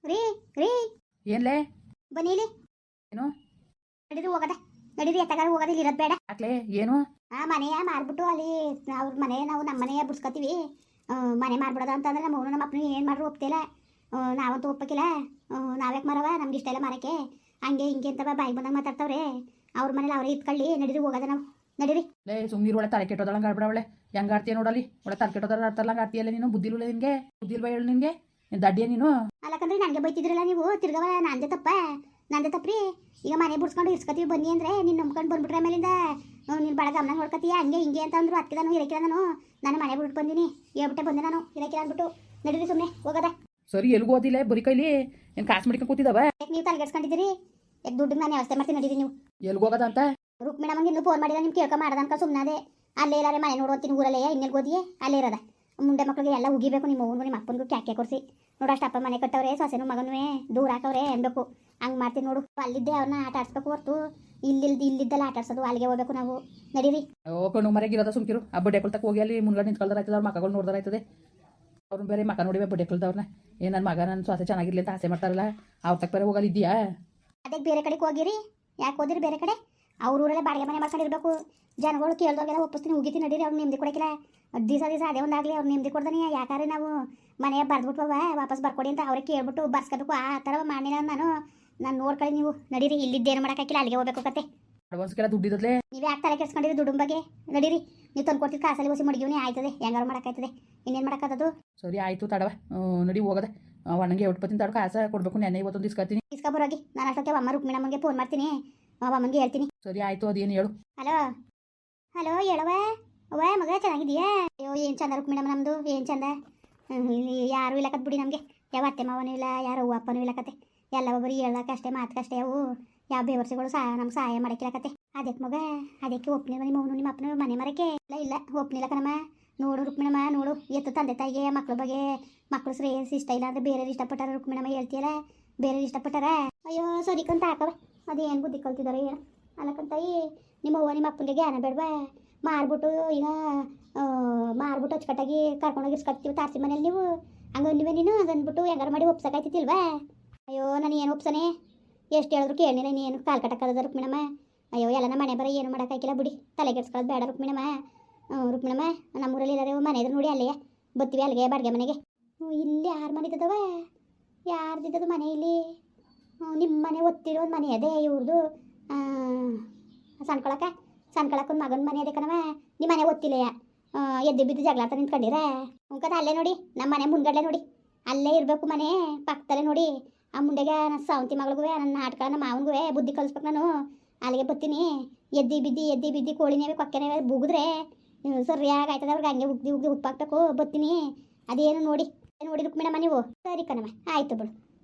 ರೀ ರೀ ಏನ್ಲೇ ಬನ್ನಿಲಿ ಏನು ನಡೀರಿ ಹೋಗದ ನಡೀರಿ ಎತ್ತಗಾರ ಹೋಗೋದು ಇಲ್ಲಿ ಇರೋದು ಬೇಡ. ಯಾಕ್ಲೆ ಏನು ಮನೆಯ ಮಾರ್ಬಿಟ್ಟು ಅಲ್ಲಿ ಅವ್ರ ಮನೆ ನಾವು ನಮ್ಮ ಮನೆಯ ಬಿಡ್ಸ್ಕೊತೀವಿ. ಮನೆ ಮಾರ್ಬಿಡೋದ ಅಂತಂದ್ರೆ ನಮ್ಮ ನಮ್ಮ ಅಪ್ಪನ ಏನು ಮಾಡ್ರು ಒಪ್ತಿಲ್ಲ. ನಾವಂತೂ ಒಪ್ಪಕ್ಕಿಲ್ಲ. ನಾವ್ಯಾಕೆ ಮಾರವ ನಮ್ಗೆ ಇಷ್ಟ ಇಲ್ಲ ಮಾರಕ್ಕೆ ಹಂಗೆ ಹಿಂಗೆ ಅಂತ ಬಾಯಿ ಬಂದಾಗ ಮಾತಾಡ್ತಾವ್ರೆ. ಅವ್ರ ಮನೇಲಿ ಅವರೇ ಇತ್ಕೊಳ್ಳಿ ನಡೀರಿ ಹೋಗೋದ ನಾವು ನಡೀರಿ. ಲೇ ಸುಮ್ಮನಿರು ಒಳ್ಳೆ ತಲೆ ಕೆಟ್ಟೋದಳಂಗೆ ಆಡ್ಬಿಡವಳೆ ಹೆಂಗೆ ಆಡ್ತೀಯ ನೋಡಲಿ ಒಳ್ಳೆ ತಲೆ ಕೆಟ್ಟೋದ್ರ ಆಡ್ತಾರಂಗೆ ಆಡ್ತೀಯಲ್ಲ ನೀನು ಬುದ್ಧಿಲ್ಲ ನಿನಗೆ ಬುದ್ಧಿಲ್ವ ಹೇಳು ನಿನಗೆ ದಡ್ಡಿಯ ನೀನು ಅಲ್ಲಕಂದ್ರೆ ನನಗೆ ಬೈತಿದ್ರಲ್ಲ ನೀವು ತಿರ್ಗವ ನಂದೇ ತಪ್ಪ್ರಿ. ಈಗ ಮನೆ ಬಿಡ್ಸ್ಕೊಂಡು ಇರ್ಸ್ಕೊತೀವಿ ಬನ್ನಿ ಅಂದರೆ ನೀನು ನಂಬ್ಕೊಂಡು ಬಂದ್ಬಿಟ್ರೆ ಆಮೇಲಿಂದ ನೀನು ಭಾಳ ಗಮನ ನೋಡ್ಕೊತೀಯ ಹಂಗೆ ಹಿಂಗೆ ಅಂತ ಅಂದ್ರು ಅದಕ್ಕೆ ನಾನು ಇರಕಿಲ್ಲ ನಾನು ಮನೆ ಬಿಟ್ಟು ಬಂದೀನಿ ಹೇಳ್ಬಿಟ್ಟೆ ಬಂದೆ ನಾನು ಇರಕಿಲ್ಲ ಅಂದ್ಬಿಟ್ಟು ನಡೀರಿ ಸುಮ್ಮನೆ ಹೋಗೋದ. ಸರಿ ಎಲ್ಗೂ ಓದಿಲ್ಲ ಬರೀ ಕೈಲಿ ಏನು ಕಾಸು ಮಡಿಕೊಂಡು ಕೂತಿದ್ದಾವ ಯಾಕೆ ನೀವು ತಲೆಗೆಡ್ಸ್ಕೊಂಡಿದ್ದೀರಿ? ಯಾಕೆ ದುಡ್ಡಿಗೆ ನಾನು ವ್ಯವಸ್ಥೆ ಮಾಡ್ತೀನಿ ನಡೀರಿ ನೀವು. ಎಲ್ಗೂ ಹೋಗೋದ ಅಂತ ರುಕ್ಮಿಣಮ್ಮಂಗೆ ಇನ್ನೂ ಫೋನ್ ಮಾಡಿದ ನಿಮ್ಗೆ ಕೇಳ್ಕೊ ಮಾಡ್ದನ್ಕ ಸುಮ್ಮನೆ ಅಲ್ಲೇ ಇಲ್ಲಾರೆ ಮನೆ ನೋಡುವಂತೀನಿ ಊರಲ್ಲೇ ಇನ್ನೆಲ್ಲಿ ಓದಿಯೇ ಅಲ್ಲೇ ಇರೋದ. ಮುಂದೆ ಮಕ್ಕಳಿಗೆ ಎಲ್ಲ ಉಗಿಬೇಕು ನಿಮ್ಮ ಅವ್ವನಿಗೂ ನಿಮ್ಮ ಅಪ್ಪನಿಗೂ ಕ್ಯಾಕೆ ಕೊಡಿಸಿ ನೋಡು ಅಷ್ಟಪ್ಪ ಮನೆ ಕಟ್ಟವ್ರೆ ಸೊಸೆನೂ ಮಗನೂ ದೂರ ಹಾಕವ್ರೆ ಅನ್ಬೇಕು ಹಂಗೆ ಮಾಡ್ತೀನಿ ನೋಡು. ಅಲ್ಲಿದ್ದೆ ಅವ್ರನ್ನ ಆಟ ಆಡ್ಸ್ಬೇಕು ಹೊರ್ತು ಇಲ್ಲಿದ್ದೆಲ್ಲ ಆಟ ಆಡ್ಸೋದು ಅಲ್ಲಿಗೆ ಹೋಗ್ಬೇಕು ನಾವು ನಡೀರಿ. ಓ ಕಣ್ಣು ಮರೆಗಿರೋದ ಸುಮ್ಕಿರು ಆ ಬಡ್ಡೆ ಕೊಳ್ತಕ್ಕೆ ಹೋಗಿ ಅಲ್ಲಿ ಮುಂದೆ ನಿಂತ್ಕೊಳ್ದಾರ ಆಯ್ತದ ಅವ್ರ ಮಕ್ಕಳು ನೋಡ್ದಾರ ಆಯ್ತದೆ. ಅವ್ರನ್ನ ಬೇರೆ ಮಕ್ಕ ನೋಡಿ ಬಡ್ಡೆ ಕೊಳ್ದವ್ರನ್ನ ಏನು ನನ್ನ ಮಗ ನನ್ನ ಸೊಸೆ ಚೆನ್ನಾಗಿರ್ಲಿ ಅಂತ ಆಸೆ ಮಾಡ್ತಾರಲ್ಲ ಅವ್ರ ತಕ್ಕ ಬೇರೆ ಹೋಗಲಿದ್ದೀಯಾ? ಅದಕ್ಕೆ ಬೇರೆ ಕಡೆಗೆ ಹೋಗಿರಿ. ಯಾಕೆ ಹೋದಿರಿ ಬೇರೆ ಕಡೆ? ಅವ್ರ ಊರಲ್ಲೇ ಬಾಡಿಗೆ ಮನೆ ಮಾಡ್ಕೊಂಡಿರ್ಬೇಕು. ಜನಗಳು ಕೇಳ್ದೋಗೆಲ್ಲ ಒಪ್ಪಿಸ್ತೀನಿ ಉಗಿತೀನಿ ನಡೀರಿ. ಅವ್ರು ನೆಮ್ಮದಿ ಕೊಡಕ್ಕಿಲ್ಲ ದಿವಸ ಅದೇ ಒಂದಾಗಲಿ ಅವ್ರು ನೆಮ್ಮದಿ ಕೊಡ್ದಾನೆ. ಯಾಕಂದ್ರೆ ನಾವು ಮನೆಯ ಬರ್ದ್ಬಿಟ್ವವ ವಾಪಸ್ ಬರ್ಕೊಡಿ ಅಂತ ಅವ್ರಿಗೆ ಕೇಳ್ಬಿಟ್ಟು ಬರ್ಸ್ಕೋಬೇಕು ಆ ಥರ ಮಾಡಿಲ್ಲ ನಾನು ನೋಡ್ಕೊಳ್ಳಿ ನೀವು ನಡೀರಿ. ಇಲ್ಲಿದ್ದೇನು ಮಾಡೋಕ್ಕಾಗಿಲ್ಲ ಅಲ್ಲಿಗೆ ಹೋಗ್ಬೇಕು ಕತೆ. ಅಡ್ವಾನ್ಸ್ಗೆಲ್ಲ ದುಡ್ಡಿದ್ದಲೇ ನೀವು ಯಾಕೆ ತಲೆ ಕೆಡ್ಸ್ಕೊಂಡಿರಿ ದುಡ್ಡು ಬಗ್ಗೆ ನಡೀರಿ. ನೀವು ತಂದು ಕೊಡ್ತಿದ್ದು ಕಾಸಲ್ಲಿ ಹೊಸಿ ಮಡಗಿವನೇ ಆಯ್ತದೆ ಹೆಂಗಾರು ಮಾಡೋಕ್ಕಾಯ್ತದೆ ಇನ್ನೇನು ಮಾಡೋಕ್ಕಾಗದು. ಸರಿ ಆಯಿತು ತಡವ ನಡಿ ಹೋಗದೆ ಒಣಗೆ ಹೊಟ್ಪತ್ತಿನ ತಡ ಕಾಸು ಕೊಡಬೇಕು ನೆನ್ನೆ ಇವತ್ತೊಂದು ಇಸ್ಕೊತೀನಿ ಇಸ್ಕೊಬರೋಗಿ. ನಾನು ಅಷ್ಟೊತ್ತೆ ಅಮ್ಮ ರುಕ್ಮಿಣಮ್ಮಂಗೆ ಫೋನ್ ಮಾಡ್ತೀನಿ ಅಮ್ಮಂಗೆ ಹೇಳ್ತೀನಿ. ಸರಿ ಆಯಿತು ಅದೇನು ಹೇಳು. ಹಲೋ ಹೇಳವ ಅವ್ವ ಮಗ ಚೆನ್ನಾಗಿದೆಯಾ? ಅಯ್ಯೋ ಏನು ಚಂದ ರುಕ್ಮಿಣಮ್ಮ ನಮ್ಮದು ಏನು ಚಂದ. ಇಲ್ಲಿ ಯಾರು ಇಲ್ಲ ಕತ್ ಬಿಡಿ ನಮಗೆ ಯಾವ ಅತ್ತೆ ಮಾವನೂ ಇಲ್ಲ ಯಾರು ಅವ್ವ ಅಪ್ಪನೂ ಇಲ್ಲ ಕತೆ. ಎಲ್ಲ ಒಬ್ಬರು ಹೇಳೋಕ್ಕಷ್ಟೇ ಮಾತುಕಷ್ಟೇ ಅವು ಯಾವ ಬೇವರ್ಸಿಗಳು ನಮ್ಗೆ ಸಹಾಯ ಮಾಡೋಕ್ಕಿಲ್ಲ ಕತೆ. ಅದಕ್ಕೆ ಮಗ ಅದಕ್ಕೆ ಒಪ್ಪನಿಲ್ಲ ನಿಮ್ಮ ಅವನು ನಿಮ್ಮ ಅಪ್ಪನ ಮನೆ ಮರಕ್ಕೆ ಇಲ್ಲ ಒಪ್ಪನಿಲ್ಲ ಕಣಮ್ಮ. ನೋಡು ರುಕ್ಮಿಣಮ್ಮ ನೋಡು ಎತ್ತು ತಂದೆ ತಾಯಿಗೆ ಮಕ್ಳ ಬಗ್ಗೆ ಮಕ್ಕಳು ಶ್ರೇಯಸ್ ಇಷ್ಟ ಇಲ್ಲ ಅಂದರೆ ಬೇರೆ ಇಷ್ಟಪಟ್ಟಾರ ರುಕ್ಮಿಣಮ್ಮ ಹೇಳ್ತೀಯಲ್ಲ ಬೇರೆ ಇಷ್ಟಪಟ್ಟಾರ. ಅಯ್ಯೋ ಸರಿ ಕಂತ ಹಾಕವ ಅದೇನು ಬುದ್ಧಿ ಕಲ್ತಿದ್ದಾರೆ ಹೇಳ ಅಲ್ಲಕ್ಕಂತಾಯಿ. ನಿಮ್ಮ ಅವ್ವ ನಿಮ್ಮ ಅಪ್ಪನಿಗೆ ಜ್ಞಾನ ಬೇಡವಾ? ಮಾರ್ಬಿಟ್ಟು ಈಗ ಮಾರ್ಬಿಟ್ಟು ಅಚ್ಚುಕಟ್ಟಾಗಿ ಕರ್ಕೊಂಡೋಗಿ ಇಸ್ಕೊತೀವಿ ತಾರ್ಸಿ ಮನೇಲಿ ನೀವು ಹಂಗನ್ನಿವೆ ನೀನು ಹಂಗನ್ಬಿಟ್ಟು ಹೆಂಗಾರು ಮಾಡಿ ಒಪ್ಸೋಕಾಯ್ತಿಲ್ವಾ? ಅಯ್ಯೋ ನಾನು ಏನು ಒಪ್ಸನೆ ಎಷ್ಟು ಹೇಳಿದ್ರು ಕೇಳಿಲ್ಲ ನೀನು ಕಾಲು ಕಟ್ಟಕ್ಕದ ರುಕ್ಮಿಣಮ್ಮ. ಅಯ್ಯೋ ಎಲ್ಲ ನಮ್ಮ ಮನೆ ಬರೋ ಏನು ಮಾಡೋಕ್ಕಾಗಿಲ್ಲ ಬಿಡಿ ತಲೆಗೆಡ್ಸ್ಕೊಳ್ಳೋದು ಬೇಡ ರುಕ್ಮಿಣಮ್ಮ. ರುಕ್ಮಿಣಮ್ಮ ನಮ್ಮೂರಲ್ಲಿ ಇದ್ದಾರೆ ಮನೆ ಇದ್ರೆ ನೋಡಿ ಅಲ್ಲೇ ಬತ್ತೀವಿ ಅಲ್ಲಿಗೆ ಬಾಡಿಗೆ ಮನೆಗೆ. ಇಲ್ಲಿ ಯಾರು ಮನೆ ಇದ್ದದವ ಯಾರ್ದಿದ್ದದು ಮನೆ ಇಲ್ಲಿ? ನಿಮ್ಮ ಮನೆ ಒತ್ತಿರೋದು ಮನೆ ಅದೇ ಇವ್ರದ್ದು ಸಣ್ಕೊಳಕ್ಕೆ ಮಗನ ಮನೆ ಅದೇ ಕಣವ. ನಿಮ್ಮ ಮನೆ ಒತ್ತಿಲ್ಲ ಎದ್ದು ಬಿದ್ದು ಜಗಳಾಡ್ತಾ ನಿಂತ್ಕೊಂಡಿರ ಉಂಕದ ಅಲ್ಲೇ ನೋಡಿ ನಮ್ಮ ಮನೆ ಮುಂದ್ಗಡೆ ನೋಡಿ ಅಲ್ಲೇ ಇರಬೇಕು ಮನೆ ಪಕ್ಕದಲ್ಲೇ ನೋಡಿ. ಆ ಮುಂಡೆಗೆ ನನ್ನ ಸಾವಂತಿ ಮಗಳಿಗೂ ನನ್ನ ಆಟ್ಗಳ ನಮ್ಮ ಮಾವನಿಗೂ ಬುದ್ಧಿ ಕಲಿಸ್ಬೇಕು ನಾನು ಅಲ್ಲಿಗೆ ಬರ್ತೀನಿ. ಎದ್ದಿ ಬಿದ್ದಿ ಕೋಳಿನೇವೆ ಕೊಕ್ಕೆನೇವೆ ಬುಗಿದ್ರೆ ಸರಿಯಾಗಿ ಆಯ್ತದ ಅವ್ರಿಗೆ ಹಂಗೆ ಉಗ್ದಿ ಉಪ್ಪು ಹಾಕ್ಬೇಕು ಬರ್ತೀನಿ. ಅದೇನು ನೋಡಿ ರುಕ್ಮಿಣಮ್ಮ ನೀವು. ಸರಿ ಕಣಮ್ಮ ಆಯಿತು ಬಿಡು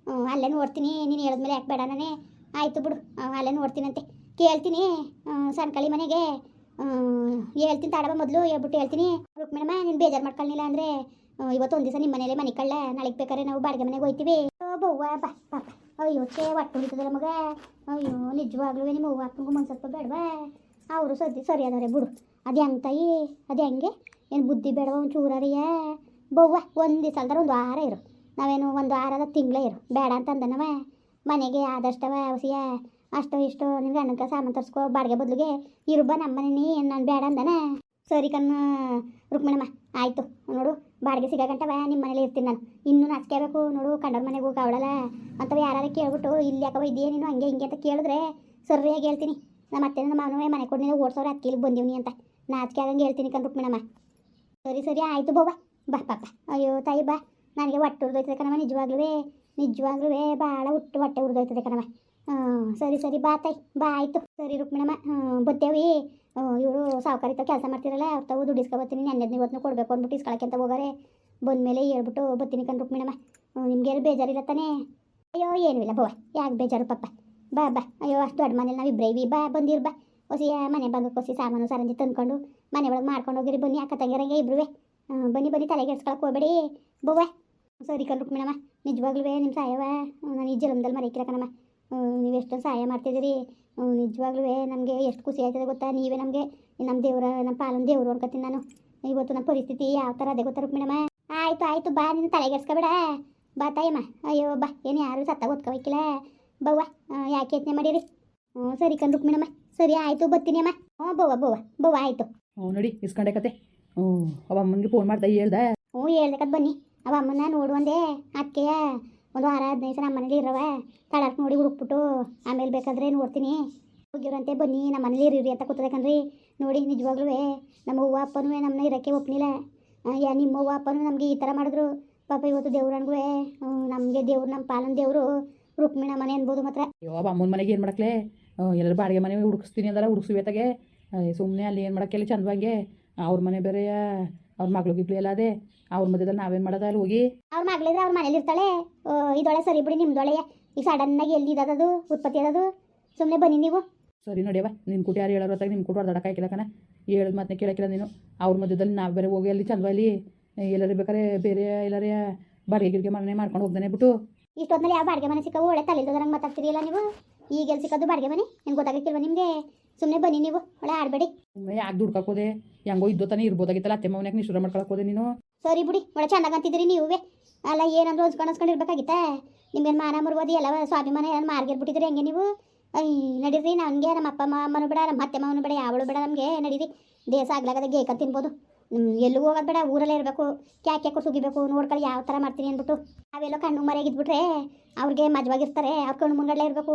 ಅಲ್ಲೇ ನೋಡ್ತೀನಿ ನೀನು ಹೇಳಿದ್ಮೇಲೆ ಯಾಕೆ ಬೇಡ ನಾನೇ ಆಯಿತು ಬಿಡು ಅಲ್ಲೇ ನೋಡ್ತೀನಂತೆ ಕೇಳ್ತೀನಿ. ಸಣ್ಕಳಿ ಮನೆಗೆ ಹೇಳ್ತೀನಿ ತಾಡವ ಮೊದಲು ಹೇಳ್ಬಿಟ್ಟು ಹೇಳ್ತೀನಿ. ರುಕ್ಮಿಣಮ್ಮ ನೀನು ಬೇಜಾರು ಮಾಡ್ಕೊಳ್ಳಿಲ್ಲ ಅಂದರೆ ಇವತ್ತೊಂದು ದಿವಸ ನಿಮ್ಮ ಮನೇಲೆ ಮನೆ ಕಳ್ಳ ನಾಳೆಗೆ ಬೇಕಾದ್ರೆ ನಾವು ಬಾಡಿಗೆ ಮನೆಗೆ ಹೋಗ್ತೀವಿ. ಬವ್ವ ಬಾ ಪಾಪ ಅಯ್ಯೋ ಒಟ್ಟು ಉಳಿತದಲ್ಲ ಮಗ. ಅಯ್ಯೋ ನಿಜವಾಗ್ಲೂ ನಿಮ್ಮ ಹೂವು ಅಪ್ಪನಿಗೂ ಮನ್ಸಲ್ಪ ಬೇಡವಾ? ಅವರು ಸರಿ ಅದವ್ರೆ ಬಿಡು. ಅದು ಹೆಂಗೆ ತಾಯಿ ಅದು ಹೆಂಗೆ ಏನು ಬುದ್ಧಿ ಬೇಡವ ಒಂದು ಚೂರರಿಯ ಬವ್ವ ಒಂದು ದಿವಸ ಅಲ್ದಾರ ಒಂದು ವಾರ ಇರು. ನಾವೇನು ಒಂದು ವಾರದ ತಿಂಗಳೇ ಇರು ಬೇಡ ಅಂತ ಅಂದನವ. ಮನೆಗೆ ಆದಷ್ಟವ ಹೊಸಿಯ ಅಷ್ಟೋ ಇಷ್ಟೋ ನಿಮ್ಗೆ ಅಣ್ಣನ ಸಾಮಾನು ತರಿಸ್ಕೊ ಬಾಡಿಗೆ ಬದಲಿಗೆ ಇರುಬ್ಬ ನಮ್ಮ ಮನೆ ಏನು ನಾನು ಬೇಡ ಅಂದನ. ಸರಿ ಕಣ್ಣ ರುಕ್ಮಿಣಮ್ಮ ಆಯಿತು ನೋಡು ಬಾಡಿಗೆ ಸಿಗಂಟವ ನಿಮ್ಮ ಮನೇಲಿ ಇರ್ತೀನಿ ನಾನು. ಇನ್ನೂ ನಾಚಿಕೆಬೇಕು ನೋಡು ಕಂಡವ್ರ ಮನೆಗೆ ಹೋಗಿ ಅವಳಲ್ಲ ಅಂತವ ಯಾರು ಕೇಳ್ಬಿಟ್ಟು ಇಲ್ಲಿ ಯಾಕವ ಇದೆಯೇ ನೀನು ಹಂಗೆ ಹಿಂಗೆ ಅಂತ ಕೇಳಿದ್ರೆ ಸರಿಯಾಗಿ ಹೇಳ್ತೀನಿ. ನಮ್ಮ ಅತ್ತೆ ನಮ್ಮ ಮಾವನವೇ ಮನೆ ಕೊಟ್ಟು ನೀನು ಓಡಿಸೋರು ಅದಕ್ಕೆ ಇಲ್ಲಿ ಬಂದೀವಿ ಅಂತ ನಾಚಿಕೆ ಆಗಂಗೆ ಹೇಳ್ತೀನಿ ಕಣ್ ರುಕ್ಮಿಣಮ್ಮ. ಸರಿ ಆಯಿತು ಬವ್ವ ಬಾ ಪಾಪ ಅಯ್ಯೋ ತಾಯಿ ಬಾ ನನಗೆ ಹೊಟ್ಟೆ ಉರಿದೋಯ್ತದೆ ಕಣವ ನಿಜವಾಗ್ಲೂ ಭಾಳ ಹೊಟ್ಟೆ ಉರಿದೋಯ್ತದೆ ಕಣವ. ಸರಿ ಬಾ ತಾಯಿ ಬಾ ಆಯಿತು. ಸರಿ ರುಕ್ಮಿಣಮ್ಮ ಬತ್ತೇವಿ. ಇವರು ಸಾವುಕಾರಿತ ಕೆಲಸ ಮಾಡ್ತಿರಲ್ಲ ಅವ್ರ ತಾವು ದುಡ್ಡು ಇಸ್ಕೊಬತ್ತೀನಿ ನೆನ್ನೆದು ಇವತ್ತು ಕೊಡಬೇಕು ಅಂದ್ಬಿಟ್ಟು ಇಸ್ಕೊಳಕ್ಕೆ ಅಂತ ಹೋಗಾರೆ ಬಂದಮೇಲೆ ಹೇಳ್ಬಿಟ್ಟು ಬತ್ತೀನಿ ಕಣ್ ರುಕ್ಮಿಣಮ್ಮ. ನಿಮ್ಗೇನು ಬೇಜಾರಿಲ್ಲ ತಾನೇ? ಅಯ್ಯೋ ಏನೂ ಇಲ್ಲ ಬವ್ವ ಯಾಕೆ ಬೇಜಾರು ಪಾಪ ಬಾ ಅಯ್ಯೋ ಅಷ್ಟು ದೊಡ್ಡ ಮನೇಲಿ ನಾವು ಇಬ್ಬರೇ ಬಾ ಬಂದಿರು ಬಾ ಹೊಸಿಯ ಮನೆ ಭಾಗಕ್ಕೆ ಹೊಸಿ ಸಾಮಾನು ಸರಂಜಿ ತಂದ್ಕೊಂಡು ಮನೆ ಒಳಗೆ ಮಾಡ್ಕೊಂಡು ಹೋಗಿರಿ ಬನ್ನಿ ಅಕ್ಕ ತಂಗಿರಂಗೆ ಇಬ್ಬರು ಬನ್ನಿ ತಲೆಗೆ ಎಡ್ಸ್ಕೊಳಕ್ಕೆ ಹೋಗ್ಬೇಡಿ ಬವ್ವ. ಸರಿ ಕಣ್ ರುಕ್ಮಿಣಮ್ಮ ನಿಜವಾಗ್ಲೂ ನಿಮ್ಮ ಸಹಾಯವ ನಾನು ಈ ಜನ್ಮದಲ್ಲಿ ಮರೆಯಕ್ಕಿಲ್ಲ ಕಣಮ್ಮ. ನೀವು ಎಷ್ಟೊಂದು ಸಹಾಯ ಮಾಡ್ತಿದ್ದೀರಿ ನಿಜವಾಗ್ಲೂ ನಮಗೆ ಎಷ್ಟು ಖುಷಿ ಆಯ್ತದೆ ಗೊತ್ತಾ? ನೀವೇ ನಮಗೆ ನಮ್ಮ ದೇವರ ನಮ್ಮ ಪಾಲನ ದೇವರು ಅನ್ಕೋತೀನಿ ನಾನು. ಇವತ್ತು ನಮ್ಮ ಪರಿಸ್ಥಿತಿ ಯಾವ ಥರ ಅದೇ ಗೊತ್ತಾ ರುಕ್ಮಿಣಮ್ಮ? ಆಯಿತು ಬಾ ನೀನು ತಲೆಗೆಡ್ಸ್ಕೊಬೇಡ ಬಾ ತಾಯಮ್ಮ. ಅಯ್ಯೋ ಬಾ, ಏನು ಯಾರು ಸತ್ತ ಓದ್ಕೋಬೇಕಿಲ್ಲ ಬವ್ವ. ಯಾಕೆ ಯತ್ನೆ ಮಾಡಿರಿ? ಹ್ಞೂ ಸರಿ ಕಣ್ ರುಕ್ಮಿಣಮ್ಮ, ಸರಿ ಆಯಿತು ಬರ್ತೀನಿ ಅಮ್ಮ. ಹ್ಞೂ ಬವ್ವ ಆಯಿತು. ಹ್ಞೂ ನೋಡಿ ಇಸ್ಕೊಂಡೆ ಕತೆ. ಹ್ಞೂ ಅವ ಅಮ್ಮನಿಗೆ ಫೋನ್ ಮಾಡ್ದೆ ಹೇಳ್ದೆ. ಹ್ಞೂ ಹೇಳ್ಬೇಕದ್ ಬನ್ನಿ. ಅವ ಅಮ್ಮನ ನೋಡುವಂದೆ ಅದಕ್ಕೆಯ ಒಂದು 6-15 ಸಲ ನಮ್ಮ ಮನೇಲಿ ಇರವ ತಳಕ್ಕೆ ನೋಡಿ ಹುಡುಕ್ಬಿಟ್ಟು ಆಮೇಲೆ ಬೇಕಾದ್ರೆ ನೋಡ್ತೀನಿ. ಹೋಗಿರಂತೆ ಬನ್ನಿ ನಮ್ಮ ಮನೇಲಿ ಇರಿರಿ ಅಂತ ಕೂತದಕನ್ರಿ. ನೋಡಿ ನಿಜವಾಗ್ಲೂ ನಮ್ಮ ಅವ್ವ ಅಪ್ಪನೂ ನಮ್ಮನ್ನ ಇರೋಕ್ಕೆ ಒಪ್ಪನಿಲ್ಲ. ನಿಮ್ಮ ಅವ್ವ ಅಪ್ಪನೂ ನಮಗೆ ಈ ಥರ ಮಾಡಿದ್ರು. ಪಾಪ ಇವತ್ತು ದೇವ್ರನ್ಗೂ ನಮಗೆ ದೇವ್ರು, ನಮ್ಮ ಪಾಲನ ದೇವರು ರುಕ್ಮಿಣ ಮನೆ ಅನ್ಬೋದು ಮಾತ್ರ. ಅಯ್ಯೋ ಅವ ಅಮ್ಮನ ಮನೆಗೆ ಏನು ಮಾಡಕ್ಲೆ? ಎಲ್ಲರೂ ಬಾಡಿಗೆ ಮನೆ ಹುಡುಕಿಸ್ತೀನಿ ಅಂದಾರ, ಹುಡುಕ್ಸುವೇತಾಗೆ ಸುಮ್ಮನೆ ಅಲ್ಲಿ ಏನು ಮಾಡೋಕ್ಕೆಲ್ಲ ಚಂದವಂಗೆ. ಅವ್ರ ಮನೆ ಬೇರೆ ಅವ್ರ ಮಗಳು ಗಿಬ್ಲಿ ಎಲ್ಲ ಅದೇ, ಅವ್ರ ಮಧ್ಯದಲ್ಲಿ ನಾವೇನು ಮಾಡೋದ ಅಲ್ಲಿ ಹೋಗಿ? ಅವ್ರ ಮಗಳಿದ್ರೆ ಅವ್ರ ಮನೇಲಿ ಇರ್ತಾಳೆ. ಇದೊಳೆ ಸರಿ ಬಿಡಿ, ನಿಮ್ದೊಳೆಯ ಈಗ ಸಡನ್ನಾಗಿ ಎಲ್ಲಿ ಇದ್ದದು ಉತ್ಪತ್ತಿ ಅದದು. ಸುಮ್ಮನೆ ಬನ್ನಿ ನೀವು. ಸರಿ ನೋಡಿಯವ, ನಿನ್ನ ಕೂಟ ಯಾರು ಹೇಳೋರು ಹೊತ್ತಾಗ ನಿಮ್ಮ ಕೂಟ ಹೊಡೆದಾಡಕ್ಕೆ ಹಾಕಿಲ್ಲ ಕಣ. ಹೇಳಿದ ಮಾತನ್ನ ಕೇಳಕ್ಕಿಲ್ಲ ನೀನು. ಅವ್ರ ಮಧ್ಯದಲ್ಲಿ ನಾವು ಬೇರೆ ಹೋಗಿ ಅಲ್ಲಿ ಚಂದವಲ್ಲಿ ಎಲ್ಲರೂ ಬೇಕಾರೆ ಬೇರೆ ಎಲ್ಲರೇ ಬಾಡಿಗೆ ಗಿಡಿಗೆ ಮನೆ ಮಾಡ್ಕೊಂಡು ಹೋಗ್ದಾನೆ ಬಿಟ್ಟು. ಇಷ್ಟೊತ್ತಲ್ಲಿ ಯಾವ ಬಾಡಿಗೆ ಮನೆ ಸಿಕ್ಕವು? ಒಳ್ಳೆ ತಲೆದರಂಗೆ ಮಾತಾಡ್ತೀರಿಲ್ಲ ನೀವು. ಈಗ ಎಲ್ಲಿ ಸಿಕ್ಕೋದು ಬಾಡಿಗೆ ಮನೆ? ಹೆಂಗೆ ಗೊತ್ತಾಗಕ್ಕಿಲ್ವ ನಿಮಗೆ? ಸುಮ್ಮನೆ ಬನ್ನಿ ನೀವು, ಒಳ್ಳೆ ಆಡಬೇಡಿ. ಸುಮ್ಮನೆ ಯಾಕೆ ದುಡ್ಕಾಕೋದೆ? ಹೆಂಗೋ ಇದ್ದೋ ತಾನೇ ಇರ್ಬೋದಾಗಿತ್ತಲ್ಲ. ಅತ್ತೆ ಮೌನ್ಯಾಕೆ ನಿಷ್ಠುರ ಮಾಡ್ಕೊಳಕೋದೆ ನೀನು? ಸರಿ ಬಿಡಿ, ಒಳ್ಳೆ ಚಂದಾಗ ಅಂತಿದ್ದೀರಿ ನೀವೇ. ಅಲ್ಲ ಏನಂದ್ರೆ ಹೊಂದ್ಕೊಂಡು ಇರ್ಬೇಕಾಗಿತ್ತಾ? ನಿಮ್ಗೇನು ಮಾನ ಮರುವಾದಿ ಎಲ್ಲ ಸ್ವಾಭಿಮಾನ ಏನು ಮಾರ್ಗಿರ್ಬಿಟ್ಟಿದ್ರಿ ಹೆಂಗೆ ನೀವು? ನಡೀರಿ, ನನಗೆ ನಮ್ಮ ಅಪ್ಪ ಅಮ್ಮನೂ ಬೇಡ, ನಮ್ಮ ಅತ್ತೆ ಮಾವನು ಬೇಡ, ಯಾವಳು ಬೇಡ ನಮಗೆ. ನಡೀರಿ, ದೇಶ ಆಗ್ಲಾಗದೆ ಗೇಕ ತಿನ್ಬೋದು. ಎಲ್ಲಿಗೂ ಹೋಗೋದು ಬೇಡ, ಊರಲ್ಲೇ ಇರಬೇಕು. ಕ್ಯಾಕೆ ಸುಗಿಬೇಕು, ನೋಡ್ಕೊಳ್ಳಿ ಯಾವ ಥರ ಮಾಡ್ತೀನಿ ಅಂದ್ಬಿಟ್ಟು. ಅವೆಲ್ಲೋ ಕಣ್ಣು ಮರೆಯಾಗಿದ್ಬಿಟ್ರೆ ಅವ್ರಿಗೆ ಮಜವಾಗಿರ್ತಾರೆ. ಅವ್ರ ಕಣ್ಣು ಮುಂಗಡಲೇ ಇರಬೇಕು,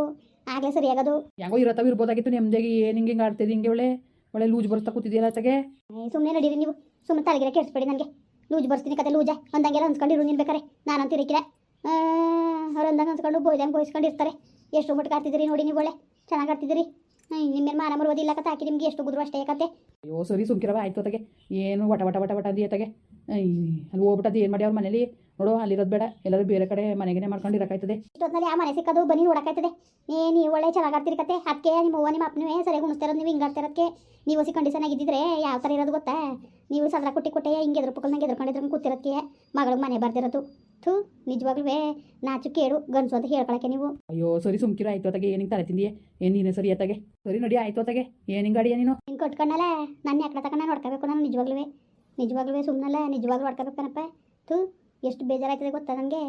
ಆಗಲೇ ಸರಿಯಾಗೋದು. ಹೆಂಗೋ ಇರತ್ತವ ಇರ್ಬೋದಾಗಿತ್ತು ನೆಮ್ಮದಿಯಾಗಿ. ಏನು ಹಿಂಗೆ ಆಡ್ತಿದ್ದು ಹಿಂಗೆ ಒಳ್ಳೆ ಒಳ್ಳೆ ಲೂಜ್ ಬರ್ಸ್ತಾ ಕೂತಿದ್ದೀರ ಆಚೆಗೆ. ಸುಮ್ಮನೆ ನಡೀರಿ ನೀವು, ಸುಮ್ಮನೆ ತಲೆಗಿರ ಕೆಡಿಸ್ಬೇಡಿ. ನನಗೆ ಲೂಜ್ ಬರ್ಸ್ತೀನಿ ಕತೆ ಲೂಜ ಅಂದಂಗೆಲ್ಲ ಅನ್ಸ್ಕೊಂಡಿರು ನೀನು ಬೇಕಾರೆ. ನಾನಂತ ಇರಕ್ಕಿಲ್ಲ. ಅವ್ರು ಅಂದಂಗೆ ಅನ್ಸ್ಕೊಂಡು ಬೋಯ್ದಂಗೆ ಇರ್ತಾರೆ. ಎಷ್ಟು ಮಟ್ಟಿಗೆ ಆಡ್ತಿದ್ದೀರಿ ನೋಡಿ ನೀವು, ಒಳ್ಳೆ ಚೆನ್ನಾಗಿ ಆಡ್ತಿದ್ದೀರಿ. ನಿಮ್ಮೇಲೆ ಮಾನ ಮರುವುದಿಲ್ಲ ಕತೆ ಹಾಕಿ ನಿಮ್ಗೆ ಎಷ್ಟು ಗುದ್ರು ಅಷ್ಟೇ ಕತೆ. ಅಯ್ಯೋ ಸರಿ ಸುಮ್ಕಿರವ ಆಯ್ತು ಅತ್ತಾಗೆ. ಏನು ವಟ ಅಂದಿ ಅತ್ತಾಗೆ. ಅಲ್ಲಿ ಹೋಗ್ಬಿಟ್ಟದು ಏನು ಮಾಡಿ ಅವ್ರ ಮನೇಲಿ ನೋಡು, ಅಲ್ಲಿರೋದು ಬೇಡ, ಎಲ್ಲರೂ ಬೇರೆ ಕಡೆ ಮನೆಗೇನೆ ಮಾಡ್ಕೊಂಡು ಇರೋಕ್ಕಾಯ್ತದೆ. ಇಷ್ಟೊತ್ತಿನಲ್ಲಿ ಆ ಮನೆ ಸಿಕ್ಕೋದು ಬನ್ನಿ ನೋಡೋಕ್ಕಾಯ್ತದೆ. ನೀವು ಒಳ್ಳೆ ಚೆನ್ನಾಗಿ ಆಡ್ತೀರಿ ಕತೆ. ಅದಕ್ಕೆ ನಿಮ್ಮ ಅವ್ವ ನಿಮ್ಮ ಅಪ್ಪನೂ ಸರಿಯಾಗಿ ಉಣಿಸ್ತಿರೋದು. ನೀವು ಹಿಂಗೆ ಆಡ್ತಿರೋದಕ್ಕೆ ನೀವು ಕಂಡೀಷನ್ ಆಗಿದ್ದಿದ್ರೆ ಯಾವ ಥರ ಇರೋದು ಗೊತ್ತಾ? ನೀವು ಸದರ ಕೊಟ್ಟೆ ಹಿಂಗೆ ಎದುರುಪಕ್ಕಲ್ನಂಗೆ ಎದುರ್ಕೊಂಡಿದ್ರು ಕೂತಿರೋದಕ್ಕೆ ಮಗಳಿಗೆ ಮನೆ ಬರ್ದಿರೋದು. ಥೂ, ನಿಜವಾಗ್ಲೂ ನಾಚು ಕೇಳು ಗಂಡಸು ಅಂತ ಹೇಳ್ಕೊಳಕ್ಕೆ ನೀವು. ಅಯ್ಯೋ ಸರಿ ಸುಮ್ಕಿರೋ ಆಯ್ತು ಅತ್ತಾಗೆ. ಏನಿಂಗೆ ತಲೆ ತಿಂದಿಯೇ? ಏನು ನೀನೇ ಸರಿ ಅತ್ತಾಗೆ. ಸರಿ ನೋಡಿ ಆಯ್ತು ಅತ್ತಾಗೆ. ಏನು ಹಿಂಗೆ ಅಡಿಯ ನೀನು? ಹಿಂಗೆ ಕಟ್ಕೊಂಡಲ್ಲ ನಾನು ಯಾಕೆ ತಗೊಂಡು ನೋಡ್ಕೋಬೇಕು. ನಾನು ನಿಜವಾಗ್ಲೂ ಸುಮ್ಮನಲ್ಲ, ನಿಜವಾಗ್ಲೂ ಹೊಡ್ಕೋಬೇಕನಪ್ಪ. ಥೂ, ಎಷ್ಟು ಬೇಜಾರಾಯ್ತದೆ ಗೊತ್ತಾ ನನಗೆ.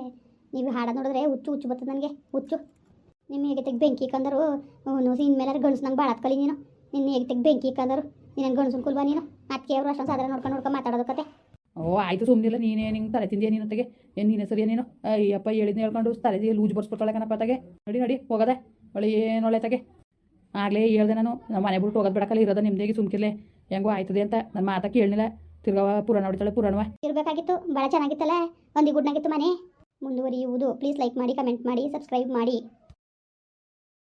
ನೀವು ಹಾಡ ನೋಡಿದ್ರೆ ಹುಚ್ಚು ಬರ್ತದೆ ನನಗೆ, ಹುಚ್ಚು. ನಿಮ್ಮ ಹೇಗೆ ಬೆಂಕಿ ಕಂದರು ಇನ್ಮೇಲೆ ಗಂಡಸು ನಂಗೆ ಭಾಳ ಹತ್ಕಲಿ ನೀನು. ನಿನ್ನ ಹೇಗೆ ಬೆಂಕಿ ಕಂದರು ನೀನು ಗಂಡಸು ಕುಲ್ವಾ ನೀನು? ಅದಕ್ಕೆ ಅವರು ಅಷ್ಟೊಂದು ಸಾಧಾರಣ ನೋಡ್ಕೊಂಡು ಮಾತಾಡೋದು ಕತೆ. ಓ ಆಯಿತು ಸುಮ್ಮನಿಲ್ಲ. ನೀನೇನು ಹಿಂಗೆ ತಲೆ ತಿಂದಿಯೇ ನೀನು ಅತ್ತಾಗೆ? ಏನು ನೀನೇ ಸರಿಯಾ ನೀನು? ಅಯ್ಯಪ್ಪ ಹೇಳಿದ್ನ ಹೇಳ್ಕೊಂಡು ತಲೆ ಲೂಜ್ ಬರ್ಸ್ಬಿಟ್ಕೊಳ್ಳೋಕನಪ್ಪ ಅತ್ತಾಗೆ. ನಡಿ ಹೋಗೋದೆ ಒಳ್ಳೆ ಏನು ಒಳ್ಳೆ ತಗೆ. ಆಗಲೇ ಹೇಳ್ದೆ ನಾನು, ನಮ್ಮ ಮನೆ ಬಿಟ್ಟು ಹೋಗೋದು ಬೇಡಕ್ಕಲ್ಲ, ಇರೋದ ನಿಮ್ದೇಗೆ ಸುಮ್ಕಿರ್ಲೆ. ಹೆಂಗೋ ಆಯ್ತದೆ ಅಂತ ನನ್ನ ಮಾತಾ ಕೇಳಲಿಲ್ಲ. ತಿರ್ಗವ ಪುರಾಣ ಹೊಡಿತಾಳೆ ಪುರಾಣವ ಇರಬೇಕಾಗಿತ್ತು. ಭಾಳ ಚೆನ್ನಾಗಿತ್ತಲ್ಲ, ಒಂದು ಗುಡ್ನಾಗಿತ್ತು ಮನೆ. ಮುಂದುವರಿಯುವುದು. ಪ್ಲೀಸ್ ಲೈಕ್ ಮಾಡಿ, ಕಮೆಂಟ್ ಮಾಡಿ, ಸಬ್ಸ್ಕ್ರೈಬ್ ಮಾಡಿ.